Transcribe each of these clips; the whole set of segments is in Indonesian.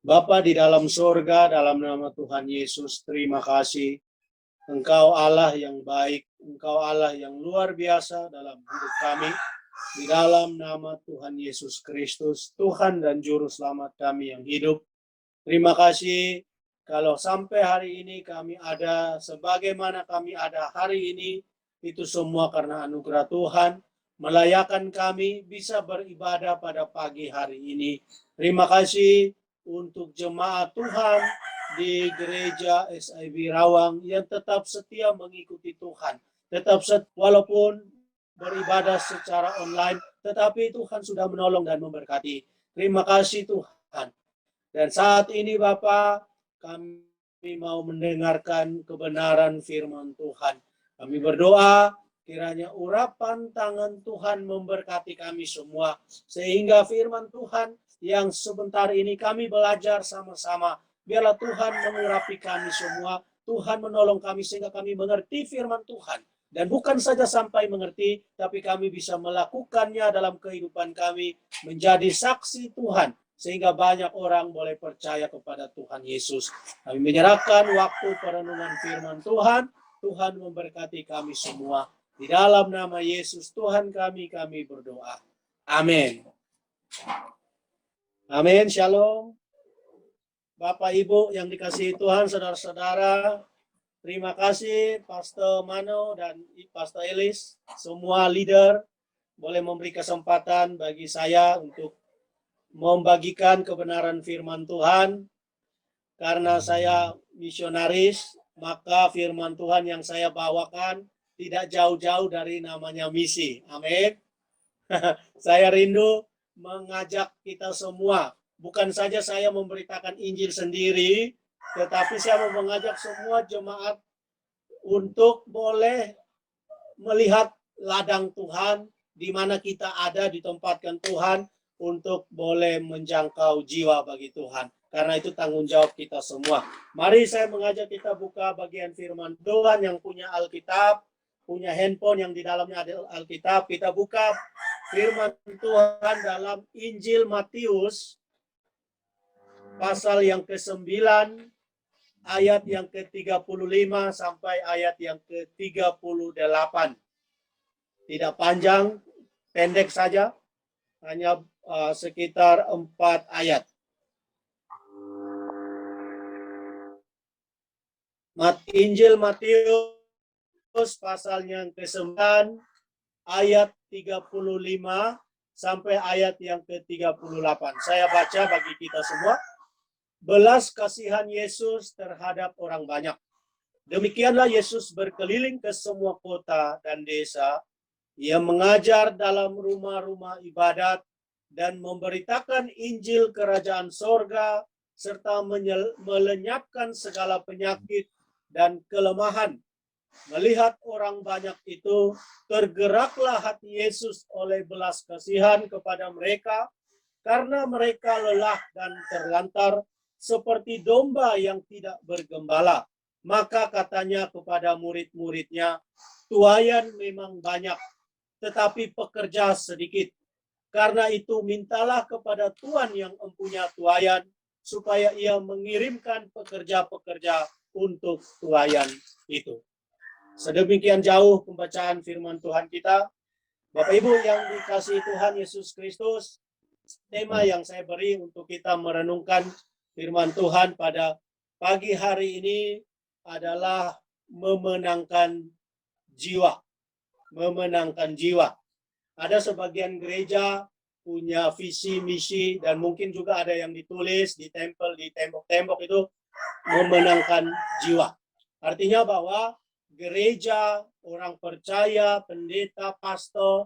Bapa di dalam sorga, dalam nama Tuhan Yesus, terima kasih. Engkau Allah yang baik, Engkau Allah yang luar biasa dalam hidup kami. Di dalam nama Tuhan Yesus Kristus, Tuhan dan Juru Selamat kami yang hidup. Terima kasih kalau sampai hari ini kami ada, sebagaimana kami ada hari ini, itu semua karena anugerah Tuhan, melayakan kami bisa beribadah pada pagi hari ini. Terima kasih untuk jemaat Tuhan di gereja SIB Rawang yang tetap setia mengikuti Tuhan. Tetap walaupun beribadah secara online, tetapi Tuhan sudah menolong dan memberkati. Terima kasih Tuhan. Dan saat ini Bapak, kami mau mendengarkan kebenaran firman Tuhan. Kami berdoa kiranya urapan tangan Tuhan memberkati kami semua. Sehingga firman Tuhan yang sebentar ini kami belajar sama-sama. Biarlah Tuhan mengurapi kami semua. Tuhan menolong kami sehingga kami mengerti firman Tuhan. Dan bukan saja sampai mengerti, tapi kami bisa melakukannya dalam kehidupan kami. Menjadi saksi Tuhan. Sehingga banyak orang boleh percaya kepada Tuhan Yesus. Kami menyerahkan waktu perenungan firman Tuhan. Tuhan memberkati kami semua. Di dalam nama Yesus Tuhan kami berdoa. Amin. Amin. Shalom. Bapak Ibu yang dikasihi Tuhan, saudara-saudara, terima kasih Pastor Mano dan Pastor Elis, semua leader boleh memberi kesempatan bagi saya untuk membagikan kebenaran firman Tuhan. Karena saya misionaris, maka firman Tuhan yang saya bawakan tidak jauh-jauh dari namanya misi. Amin. Saya rindu mengajak kita semua. Bukan saja saya memberitakan Injil sendiri, tetapi saya mau mengajak semua jemaat untuk boleh melihat ladang Tuhan, di mana kita ada, ditempatkan Tuhan, untuk boleh menjangkau jiwa bagi Tuhan. Karena itu tanggung jawab kita semua. Mari saya mengajak kita buka bagian firman Tuhan yang punya Alkitab, punya handphone yang di dalamnya ada Alkitab. Kita buka firman Tuhan dalam Injil Matius, pasal yang ke-9, ayat yang ke-35 sampai ayat yang ke-38. Tidak panjang, pendek saja, hanya sekitar 4 ayat. Injil Matius pasalnya yang ke-9 ayat 35 sampai ayat yang ke-38. Saya baca bagi kita semua. Belas kasihan Yesus terhadap orang banyak. Demikianlah Yesus berkeliling ke semua kota dan desa. Ia mengajar dalam rumah-rumah ibadat dan memberitakan Injil kerajaan sorga serta melenyapkan segala penyakit dan kelemahan. Melihat orang banyak itu, tergeraklah hati Yesus oleh belas kasihan kepada mereka, karena mereka lelah dan terlantar seperti domba yang tidak bergembala. Maka katanya kepada murid-muridnya, tuaian memang banyak, tetapi pekerja sedikit. Karena itu mintalah kepada Tuhan yang mempunyai tuaian, supaya ia mengirimkan pekerja-pekerja untuk tuaian itu. Sedemikian jauh pembacaan firman Tuhan kita. Bapak Ibu yang dikasihi Tuhan Yesus Kristus, tema yang saya beri untuk kita merenungkan firman Tuhan pada pagi hari ini adalah memenangkan jiwa. Memenangkan jiwa. Ada sebagian gereja punya visi misi dan mungkin juga ada yang ditulis di tempel, di tembok-tembok itu memenangkan jiwa. Artinya bahwa gereja, orang percaya, pendeta, pastor,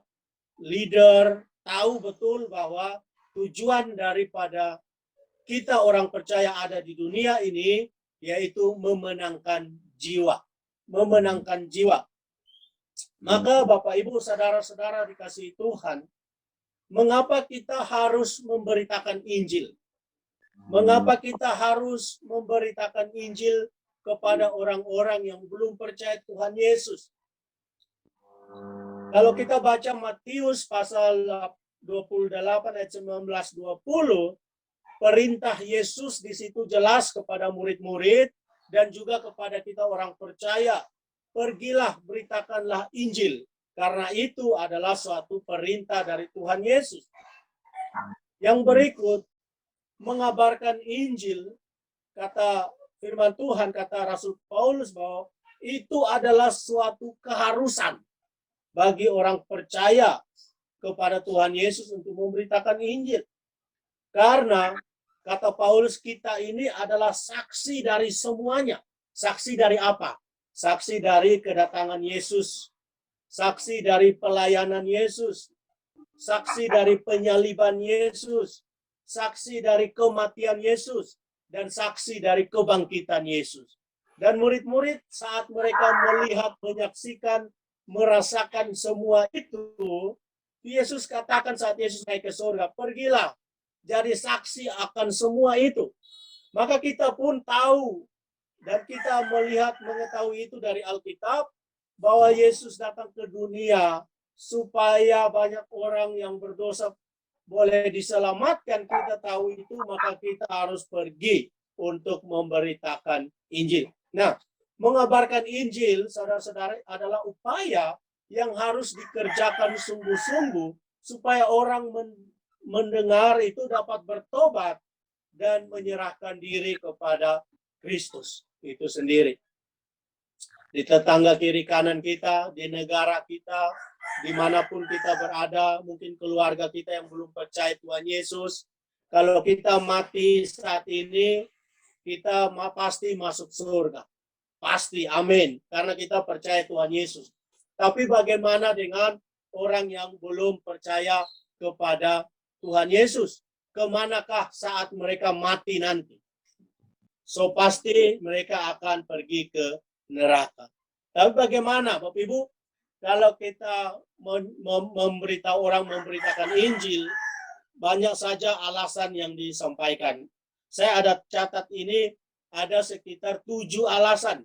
leader tahu betul bahwa tujuan daripada kita orang percaya ada di dunia ini yaitu memenangkan jiwa. Memenangkan jiwa. Maka Bapak Ibu saudara-saudara dikasihi Tuhan, mengapa kita harus memberitakan Injil? Mengapa kita harus memberitakan Injil kepada orang-orang yang belum percaya Tuhan Yesus? Kalau kita baca Matius pasal 28 ayat 19-20, perintah Yesus di situ jelas kepada murid-murid dan juga kepada kita orang percaya. Pergilah, beritakanlah Injil. Karena itu adalah suatu perintah dari Tuhan Yesus. Yang berikut, mengabarkan Injil, kata firman Tuhan, kata Rasul Paulus bahwa itu adalah suatu keharusan bagi orang percaya kepada Tuhan Yesus untuk memberitakan Injil. Karena kata Paulus, kita ini adalah saksi dari semuanya. Saksi dari apa? Saksi dari kedatangan Yesus. Saksi dari pelayanan Yesus. Saksi dari penyaliban Yesus. Saksi dari kematian Yesus. Dan saksi dari kebangkitan Yesus. Dan murid-murid saat mereka melihat, menyaksikan, merasakan semua itu, Yesus katakan saat Yesus naik ke surga, pergilah jadi saksi akan semua itu. Maka kita pun tahu dan kita melihat, mengetahui itu dari Alkitab, bahwa Yesus datang ke dunia supaya banyak orang yang berdosa boleh diselamatkan. Kita tahu itu, maka kita harus pergi untuk memberitakan Injil. Nah, mengabarkan Injil, saudara-saudara, adalah upaya yang harus dikerjakan sungguh-sungguh supaya orang mendengar itu dapat bertobat dan menyerahkan diri kepada Kristus itu sendiri. Di tetangga kiri kanan kita, di negara kita, dimanapun kita berada, mungkin keluarga kita yang belum percaya Tuhan Yesus, kalau kita mati saat ini, kita pasti masuk surga. Pasti, amin. Karena kita percaya Tuhan Yesus. Tapi bagaimana dengan orang yang belum percaya kepada Tuhan Yesus? Kemanakah saat mereka mati nanti? So pasti mereka akan pergi ke neraka. Tapi bagaimana Bapak Ibu? Kalau kita memberitahu orang, memberitakan Injil, banyak saja alasan yang disampaikan. Saya ada catat ini, ada sekitar 7 alasan.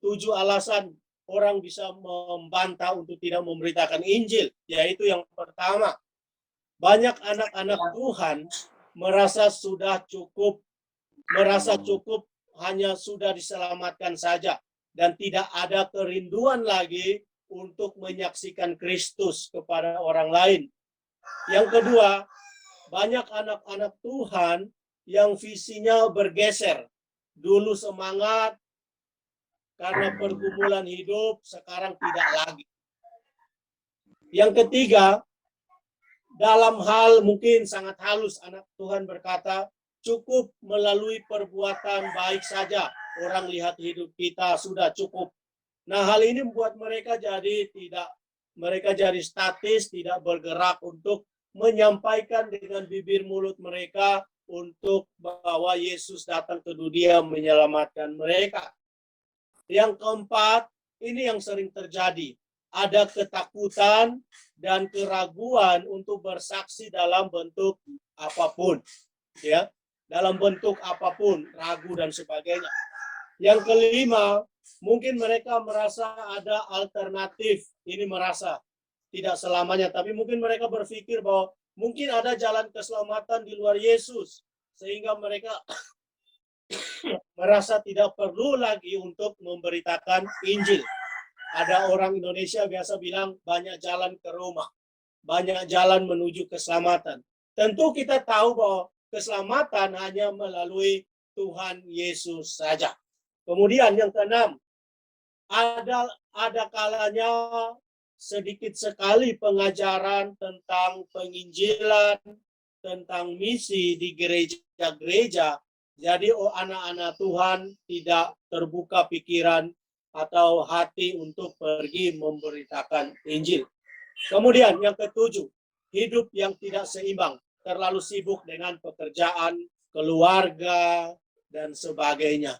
7 alasan orang bisa membantah untuk tidak memberitakan Injil. Yaitu yang pertama, banyak anak-anak Tuhan merasa cukup hanya sudah diselamatkan saja dan tidak ada kerinduan lagi untuk menyaksikan Kristus kepada orang lain. Yang kedua, banyak anak-anak Tuhan yang visinya bergeser. Dulu semangat karena pergumulan hidup, sekarang tidak lagi. Yang ketiga, dalam hal mungkin sangat halus, anak Tuhan berkata, cukup melalui perbuatan baik saja. Orang lihat hidup kita sudah cukup. Nah, hal ini membuat mereka jadi statis, tidak bergerak untuk menyampaikan dengan bibir mulut mereka untuk bahwa Yesus datang ke dunia menyelamatkan mereka. Yang keempat, ini yang sering terjadi. Ada ketakutan dan keraguan untuk bersaksi dalam bentuk apapun. Ya, dalam bentuk apapun, ragu dan sebagainya. Yang kelima, mungkin mereka merasa ada alternatif. Ini merasa tidak selamanya, tapi mungkin mereka berpikir bahwa mungkin ada jalan keselamatan di luar Yesus, sehingga mereka merasa tidak perlu lagi untuk memberitakan Injil. Ada orang Indonesia biasa bilang banyak jalan ke Roma, banyak jalan menuju keselamatan. Tentu kita tahu bahwa keselamatan hanya melalui Tuhan Yesus saja. Kemudian yang keenam, ada kalanya sedikit sekali pengajaran tentang penginjilan, tentang misi di gereja-gereja. Jadi anak-anak Tuhan tidak terbuka pikiran atau hati untuk pergi memberitakan Injil. Kemudian yang ketujuh, hidup yang tidak seimbang, terlalu sibuk dengan pekerjaan, keluarga, dan sebagainya.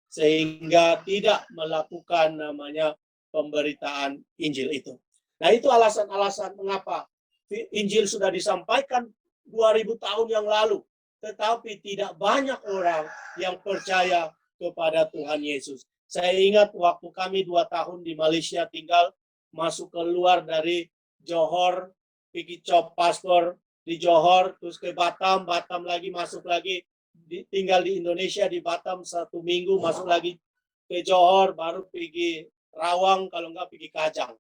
Sehingga tidak melakukan namanya pemberitaan Injil itu. Nah, itu alasan-alasan mengapa Injil sudah disampaikan 2000 tahun yang lalu, tetapi tidak banyak orang yang percaya kepada Tuhan Yesus. Saya ingat waktu kami 2 tahun di Malaysia tinggal, masuk keluar dari Johor, pergi Chop Pastor, di Johor, terus ke Batam, Batam lagi masuk lagi, tinggal di Indonesia di Batam 1 minggu, masuk lagi ke Johor, baru pergi Rawang, kalau enggak pergi Kajang.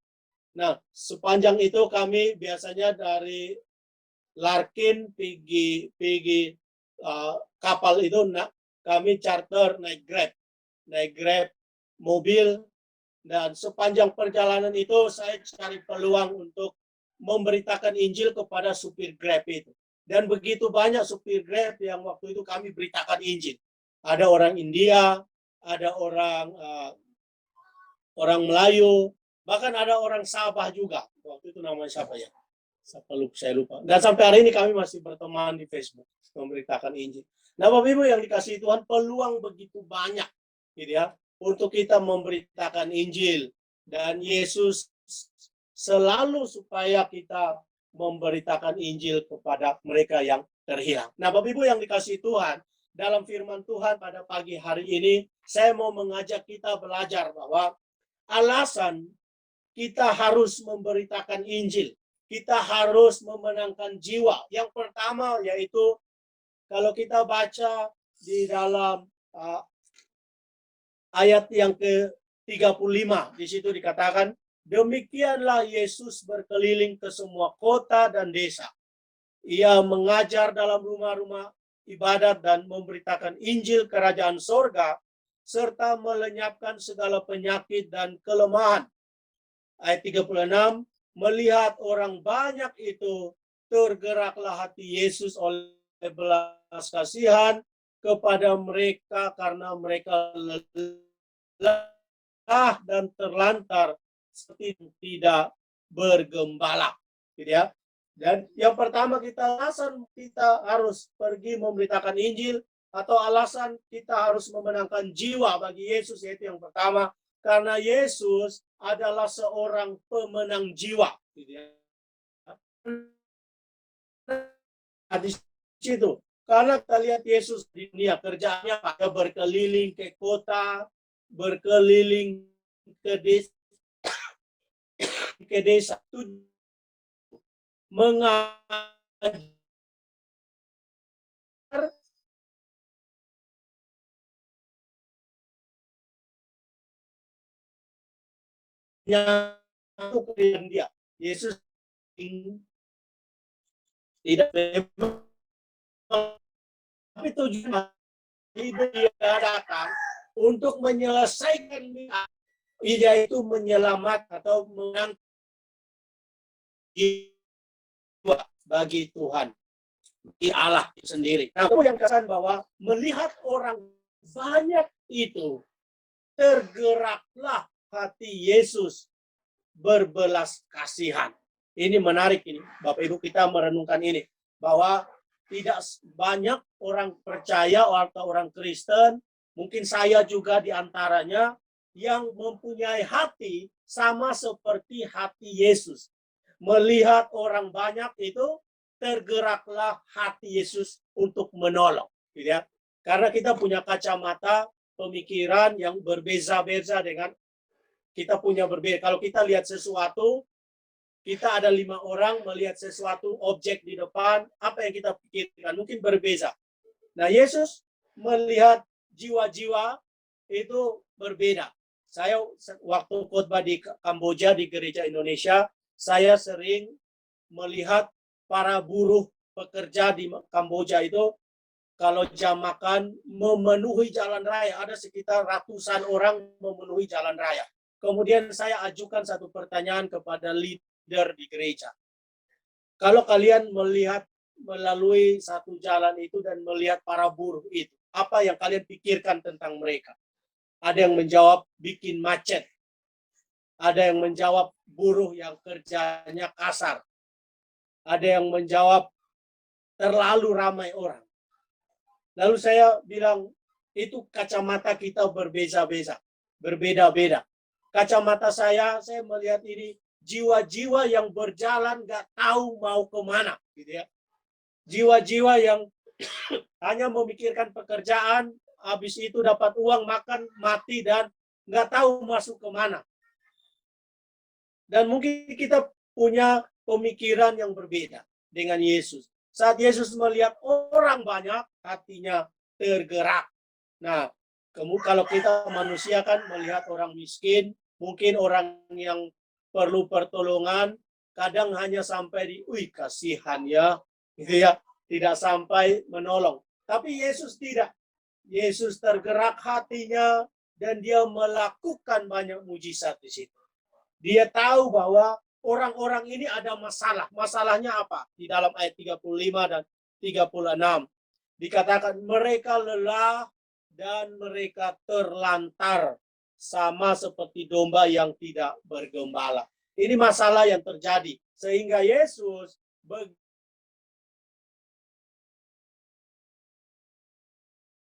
Nah, sepanjang itu kami biasanya dari Larkin pergi kapal itu, kami charter naik Grab mobil, dan sepanjang perjalanan itu saya cari peluang untuk memberitakan Injil kepada supir Grab itu. Dan begitu banyak supir Grab yang waktu itu kami beritakan Injil. Ada orang India, ada orang Melayu, bahkan ada orang Sabah juga. Waktu itu namanya siapa ya? Saya lupa. Dan sampai hari ini kami masih berteman di Facebook memberitakan Injil. Nah, Bapak Ibu yang dikasihi Tuhan, peluang begitu banyak, gitu ya, untuk kita memberitakan Injil, dan Yesus selalu supaya kita memberitakan Injil kepada mereka yang terhilang. Nah, Bapak Ibu yang dikasihi Tuhan, dalam firman Tuhan pada pagi hari ini, saya mau mengajak kita belajar bahwa alasan kita harus memberitakan Injil, kita harus memenangkan jiwa. Yang pertama yaitu kalau kita baca di dalam ayat yang ke-35, di situ dikatakan, demikianlah Yesus berkeliling ke semua kota dan desa. Ia mengajar dalam rumah-rumah ibadat dan memberitakan Injil kerajaan sorga, serta melenyapkan segala penyakit dan kelemahan. Ayat 36, melihat orang banyak itu, tergeraklah hati Yesus oleh belas kasihan kepada mereka karena mereka lelah dan terlantar seperti tidak bergembala, gitu ya. Dan yang pertama, alasan kita harus pergi memberitakan Injil atau alasan kita harus memenangkan jiwa bagi Yesus, yaitu yang pertama, karena Yesus adalah seorang pemenang jiwa, gitu ya. Di situ, karena kita lihat Yesus di dunia, kerjanya pada berkeliling ke kota, berkeliling ke desa, mengajar yang dia. Yesus tidak memang, tapi tujuan dia datang untuk menyelesaikan, yaitu menyelamatkan atau mengangkat jiwa bagi Tuhan, di Allah sendiri. Nah, aku yang kesan bahwa melihat orang banyak itu, tergeraklah hati Yesus berbelas kasihan. Ini menarik ini, Bapak Ibu, kita merenungkan ini, bahwa tidak banyak orang percaya atau orang Kristen, mungkin saya juga diantaranya, yang mempunyai hati sama seperti hati Yesus. Melihat orang banyak itu, tergeraklah hati Yesus untuk menolong, gitu ya. Karena kita punya kacamata pemikiran yang berbeza-beza dengan kita punya berbeda. Kalau kita lihat sesuatu, kita ada 5 orang melihat sesuatu objek di depan, apa yang kita pikirkan mungkin berbeza. Nah, Yesus melihat jiwa-jiwa itu berbeda. Saya waktu khotbah di Kamboja di gereja Indonesia, saya sering melihat para buruh pekerja di Kamboja itu kalau jam makan memenuhi jalan raya, ada sekitar ratusan orang memenuhi jalan raya. Kemudian saya ajukan satu pertanyaan kepada leader di gereja. Kalau kalian melihat melalui satu jalan itu dan melihat para buruh itu, apa yang kalian pikirkan tentang mereka? Ada yang menjawab bikin macet. Ada yang menjawab buruh yang kerjanya kasar. Ada yang menjawab terlalu ramai orang. Lalu saya bilang, itu kacamata kita berbeza-beza, berbeda-beda. Kacamata saya melihat ini jiwa-jiwa yang berjalan gak tahu mau kemana, gitu ya. Jiwa-jiwa yang hanya memikirkan pekerjaan, habis itu dapat uang, makan, mati, dan gak tahu masuk kemana. Dan mungkin kita punya pemikiran yang berbeda dengan Yesus. Saat Yesus melihat orang banyak, hatinya tergerak. Nah, kalau kita manusia kan melihat orang miskin, mungkin orang yang perlu pertolongan, kadang hanya sampai di, wih kasihan ya, gitu ya, tidak sampai menolong. Tapi Yesus tidak. Yesus tergerak hatinya dan dia melakukan banyak mujizat di situ. Dia tahu bahwa orang-orang ini ada masalah. Masalahnya apa? Di dalam ayat 35 dan 36. Dikatakan mereka lelah dan mereka terlantar sama seperti domba yang tidak bergembala. Ini masalah yang terjadi. Sehingga Yesus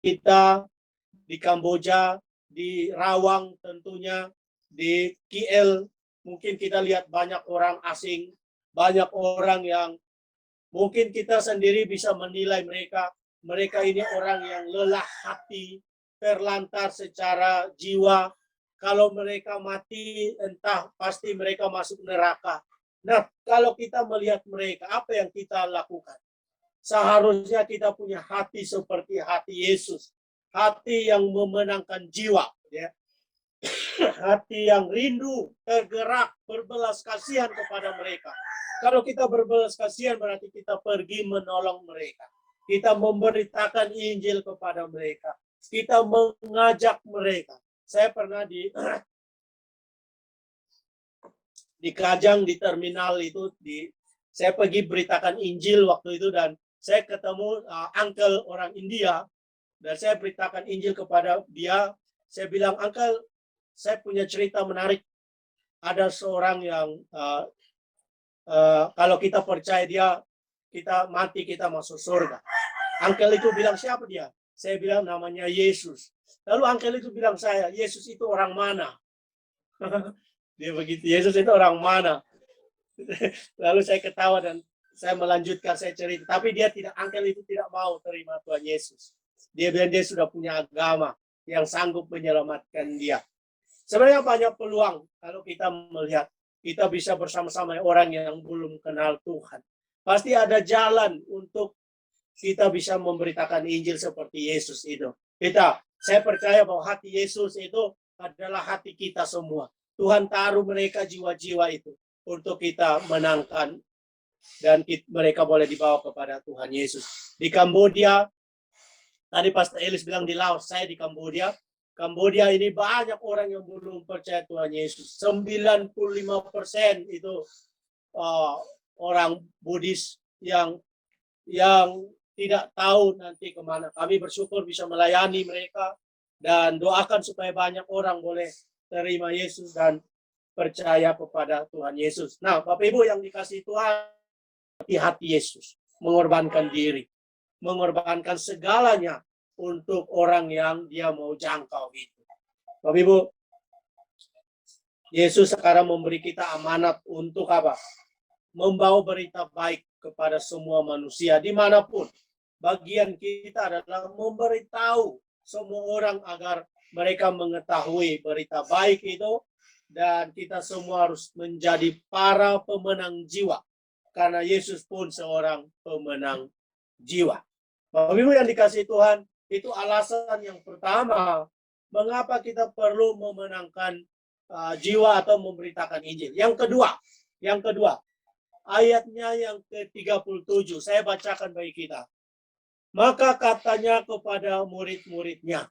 kita di Kamboja, di Rawang tentunya, di KL, mungkin kita lihat banyak orang asing, banyak orang yang mungkin kita sendiri bisa menilai mereka. Mereka ini orang yang lelah hati, terlantar secara jiwa. Kalau mereka mati, entah pasti mereka masuk neraka. Nah, kalau kita melihat mereka, apa yang kita lakukan? Seharusnya kita punya hati seperti hati Yesus. Hati yang memenangkan jiwa. Ya. Hati yang rindu, tergerak, berbelas kasihan kepada mereka. Kalau kita berbelas kasihan berarti kita pergi menolong mereka. Kita memberitakan Injil kepada mereka. Kita mengajak mereka. Saya pernah di Kajang, di terminal itu, saya pergi beritakan Injil waktu itu dan saya ketemu uncle orang India dan saya beritakan Injil kepada dia. Saya bilang, uncle, saya punya cerita menarik. Ada seorang yang kalau kita percaya dia, kita mati, kita masuk surga. Uncle itu bilang, siapa dia? Saya bilang, namanya Yesus. Lalu uncle itu bilang saya, Yesus itu orang mana? Dia begitu, Yesus itu orang mana? Lalu saya ketawa dan saya melanjutkan, saya cerita. Tapi dia tidak, uncle itu tidak mau terima Tuhan Yesus. Dia bilang dia sudah punya agama yang sanggup menyelamatkan dia. Sebenarnya banyak peluang kalau kita melihat. Kita bisa bersama-sama orang yang belum kenal Tuhan. Pasti ada jalan untuk kita bisa memberitakan Injil seperti Yesus itu. Saya percaya bahwa hati Yesus itu adalah hati kita semua. Tuhan taruh mereka jiwa-jiwa itu untuk kita menangkan dan mereka boleh dibawa kepada Tuhan Yesus. Di Kamboja, tadi Pastor Elis bilang di Laos, saya di Kamboja. Kamboja ini banyak orang yang belum percaya Tuhan Yesus. 95% itu orang Buddhis yang tidak tahu nanti kemana. Kami bersyukur bisa melayani mereka dan doakan supaya banyak orang boleh terima Yesus dan percaya kepada Tuhan Yesus. Nah, Bapak Ibu yang dikasihi Tuhan, hati Yesus mengorbankan diri, mengorbankan segalanya untuk orang yang dia mau jangkau itu. Bapak Ibu, Yesus sekarang memberi kita amanat untuk apa? Membawa berita baik kepada semua manusia dimanapun. Bagian kita adalah memberitahu semua orang agar mereka mengetahui berita baik itu dan kita semua harus menjadi para pemenang jiwa karena Yesus pun seorang pemenang jiwa. Bapak Ibu yang dikasihi Tuhan, itu alasan yang pertama mengapa kita perlu memenangkan jiwa atau memberitakan Injil. Yang kedua, ayatnya yang ke-37, saya bacakan bagi kita. Maka katanya kepada murid-muridnya,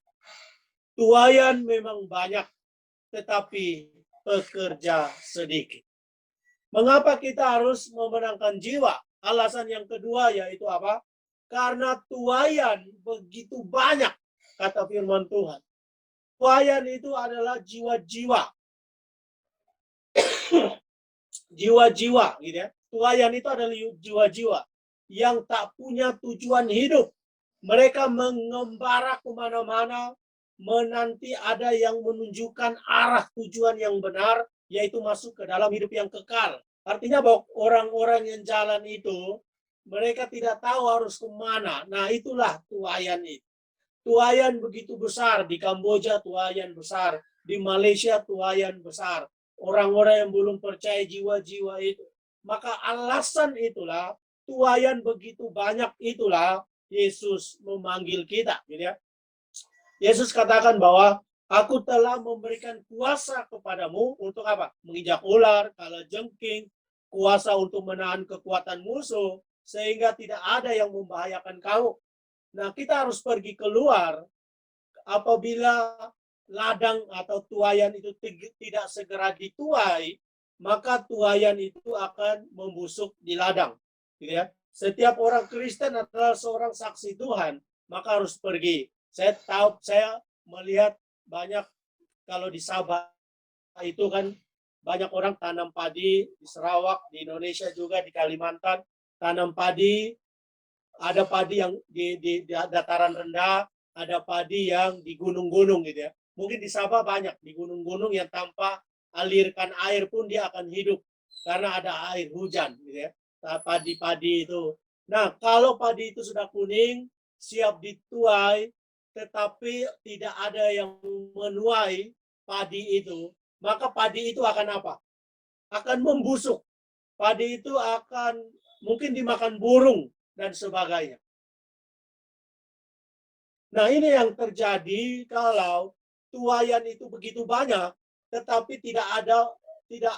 tuaian memang banyak, tetapi pekerja sedikit. Mengapa kita harus memenangkan jiwa? Alasan yang kedua yaitu apa? Karena tuaian begitu banyak, kata firman Tuhan. Tuaian itu adalah jiwa-jiwa. Jiwa-jiwa, gitu ya. Tuaian itu adalah jiwa-jiwa yang tak punya tujuan hidup. Mereka mengembara kemana-mana, menanti ada yang menunjukkan arah tujuan yang benar, yaitu masuk ke dalam hidup yang kekal. Artinya bahwa orang-orang yang jalan itu, mereka tidak tahu harus kemana. Nah, itulah tuaian itu. Tuaian begitu besar. Di Kamboja tuaian besar. Di Malaysia tuaian besar. Orang-orang yang belum percaya jiwa-jiwa itu. Maka alasan itulah tuayan begitu banyak itulah Yesus memanggil kita, gitu ya. Yesus katakan bahwa aku telah memberikan kuasa kepadamu untuk apa? Menginjak ular, kalajengking, kuasa untuk menahan kekuatan musuh, sehingga tidak ada yang membahayakan kamu. Nah, kita harus pergi keluar apabila ladang atau tuayan itu tidak segera dituai, maka tuayan itu akan membusuk di ladang. Gitu ya. Setiap orang Kristen adalah seorang saksi Tuhan, maka harus pergi. Saya melihat banyak kalau di Sabah itu kan banyak orang tanam padi di Sarawak, di Indonesia juga, di Kalimantan, tanam padi. Ada padi yang di dataran rendah, ada padi yang di gunung-gunung gitu ya. Mungkin di Sabah banyak, di gunung-gunung yang tanpa alirkan air pun dia akan hidup karena ada air hujan gitu ya. Padi-padi itu. Nah, kalau padi itu sudah kuning, siap dituai, tetapi tidak ada yang menuai padi itu, maka padi itu akan apa? Akan membusuk. Padi itu akan mungkin dimakan burung dan sebagainya. Nah, ini yang terjadi kalau tuayan itu begitu banyak, tetapi tidak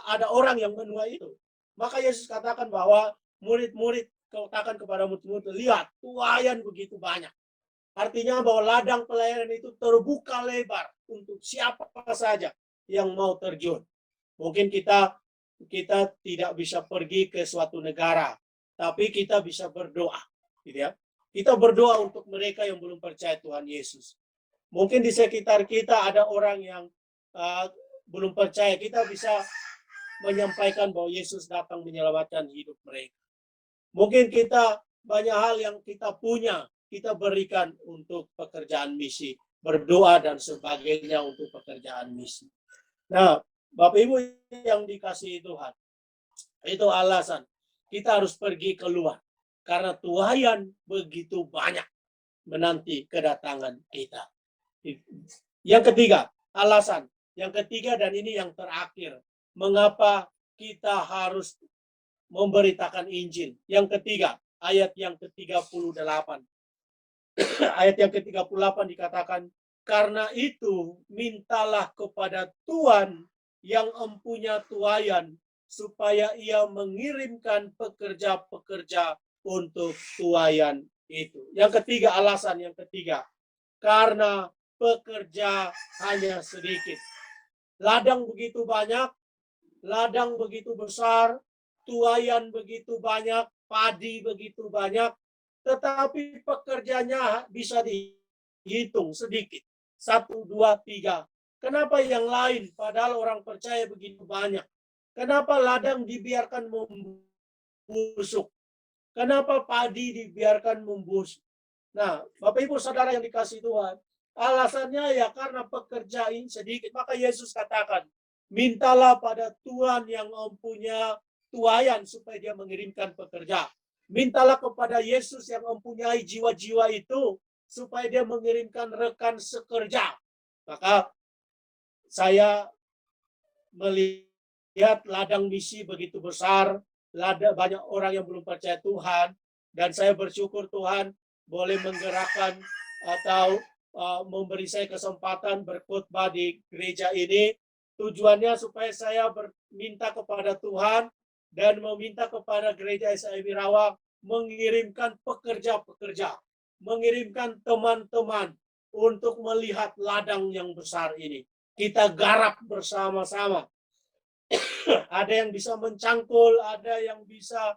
ada orang yang menuai itu. Maka Yesus katakan bahwa murid-murid katakan kepada murid-murid, lihat tuayan begitu banyak. Artinya bahwa ladang pelayanan itu terbuka lebar untuk siapa saja yang mau terjun. Mungkin kita tidak bisa pergi ke suatu negara, tapi kita bisa berdoa, gitu ya. Kita berdoa untuk mereka yang belum percaya Tuhan Yesus. Mungkin di sekitar kita ada orang yang belum percaya, kita bisa menyampaikan bahwa Yesus datang menyelamatkan hidup mereka. Mungkin kita banyak hal yang kita punya, kita berikan untuk pekerjaan misi, berdoa dan sebagainya untuk pekerjaan misi. Nah, Bapak Ibu yang dikasihi Tuhan, itu alasan kita harus pergi keluar. Karena tuayan begitu banyak menanti kedatangan kita. Yang ketiga, alasan. Yang ketiga dan ini yang terakhir. Mengapa kita harus memberitakan Injil? Yang ketiga, ayat yang ke-38. Ayat yang ke-38 dikatakan, karena itu mintalah kepada Tuhan yang empunya tuayan, supaya ia mengirimkan pekerja-pekerja untuk tuayan itu. Yang ketiga, alasan yang ketiga, karena pekerja hanya sedikit. Ladang begitu banyak, ladang begitu besar, tuayan begitu banyak, padi begitu banyak, tetapi pekerjanya bisa dihitung sedikit. 1, 2, 3. Kenapa yang lain padahal orang percaya begitu banyak? Kenapa ladang dibiarkan membusuk? Kenapa padi dibiarkan membusuk? Nah, Bapak Ibu Saudara yang dikasihi Tuhan, alasannya ya karena pekerjaan sedikit. Maka Yesus katakan, mintalah pada Tuhan yang mempunyai tuayan supaya dia mengirimkan pekerja. Mintalah kepada Yesus yang mempunyai jiwa-jiwa itu supaya dia mengirimkan rekan sekerja. Maka saya melihat ladang misi begitu besar, banyak orang yang belum percaya Tuhan, dan saya bersyukur Tuhan boleh menggerakkan atau memberi saya kesempatan berkhotbah di gereja ini. Tujuannya supaya saya minta kepada Tuhan dan meminta kepada gereja SIB Rawa mengirimkan pekerja-pekerja, mengirimkan teman-teman untuk melihat ladang yang besar ini. Kita garap bersama-sama. Ada yang bisa mencangkul, ada yang bisa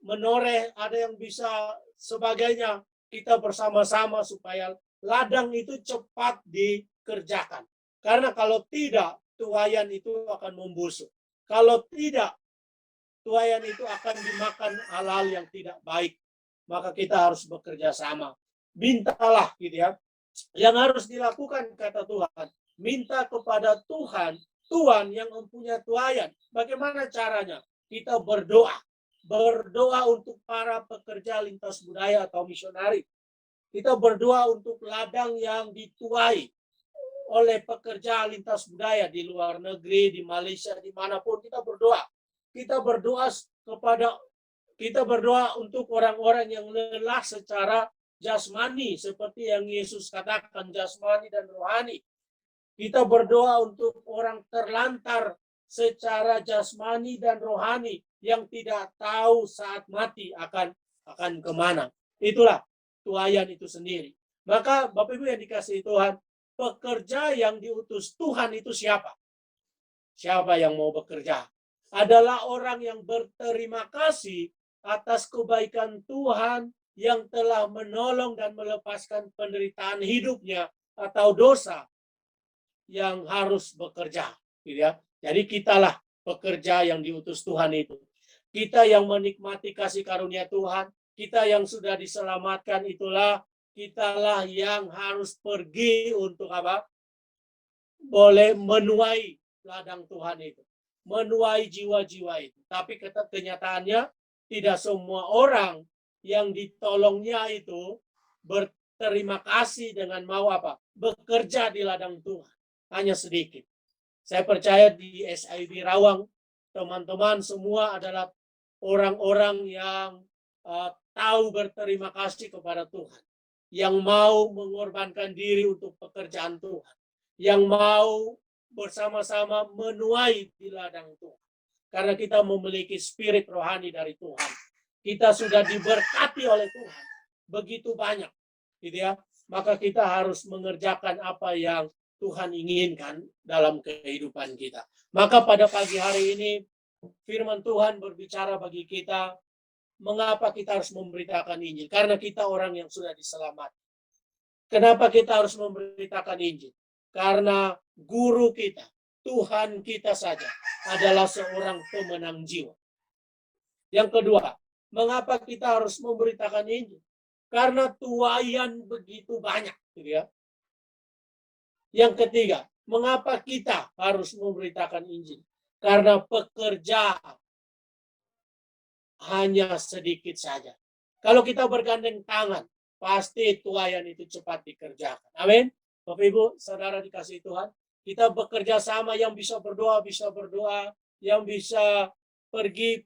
menoreh, ada yang bisa sebagainya. Kita bersama-sama supaya ladang itu cepat dikerjakan. Karena kalau tidak, tuayan itu akan membusuk. Kalau tidak, tuayan itu akan dimakan hal-hal yang tidak baik. Maka kita harus bekerja sama. Mintalah gitu ya. Yang harus dilakukan kata Tuhan, minta kepada Tuhan yang mempunyai tuayan. Bagaimana caranya? Kita berdoa. Berdoa untuk para pekerja lintas budaya atau misionari. Kita berdoa untuk ladang yang dituai oleh pekerja lintas budaya di luar negeri, di Malaysia, dimanapun kita berdoa. Kita berdoa kepada Kita berdoa untuk orang-orang yang lelah secara jasmani, seperti yang Yesus katakan, jasmani dan rohani. Kita berdoa untuk orang terlantar secara jasmani dan rohani yang tidak tahu saat mati akan kemana. Itulah tuayan itu sendiri. Maka Bapak Ibu yang dikasihi Tuhan, pekerja yang diutus Tuhan itu siapa? Siapa yang mau bekerja? Adalah orang yang berterima kasih atas kebaikan Tuhan yang telah menolong dan melepaskan penderitaan hidupnya atau dosa yang harus bekerja, gitu ya. Jadi kitalah pekerja yang diutus Tuhan itu. Kita yang menikmati kasih karunia Tuhan, kita yang sudah diselamatkan itulah kitalah yang harus pergi untuk apa? Boleh menuai ladang Tuhan itu, menuai jiwa-jiwa itu. Tapi kenyataannya tidak semua orang yang ditolongnya itu berterima kasih dengan mau apa? Bekerja di ladang Tuhan. Hanya sedikit. Saya percaya di SIB Rawang, teman-teman semua adalah orang-orang yang tahu berterima kasih kepada Tuhan. Yang mau mengorbankan diri untuk pekerjaan Tuhan. Yang mau bersama-sama menuai di ladang Tuhan. Karena kita memiliki spirit rohani dari Tuhan. Kita sudah diberkati oleh Tuhan. Begitu banyak. Gitu ya. Maka kita harus mengerjakan apa yang Tuhan inginkan dalam kehidupan kita. Maka pada pagi hari ini firman Tuhan berbicara bagi kita, mengapa kita harus memberitakan Injil? Karena kita orang yang sudah diselamatkan. Kenapa kita harus memberitakan Injil? Karena guru kita, Tuhan kita saja adalah seorang pemenang jiwa. Yang kedua, mengapa kita harus memberitakan Injil? Karena tuayan begitu banyak, gitu ya. Yang ketiga, mengapa kita harus memberitakan Injil? Karena pekerja hanya sedikit saja. Kalau kita bergandeng tangan, pasti tuayan itu cepat dikerjakan. Amin. Bapak Ibu, saudara dikasihi Tuhan, kita bekerja sama, yang bisa berdoa, yang bisa pergi,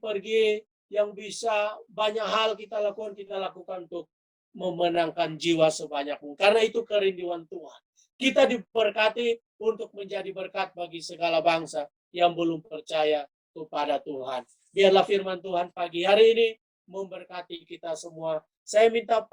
yang bisa banyak hal kita lakukan untuk memenangkan jiwa sebanyak mungkin. Karena itu kerinduan Tuhan. Kita diberkati untuk menjadi berkat bagi segala bangsa yang belum percaya kepada Tuhan. Biarlah firman Tuhan pagi hari ini memberkati kita semua. Saya minta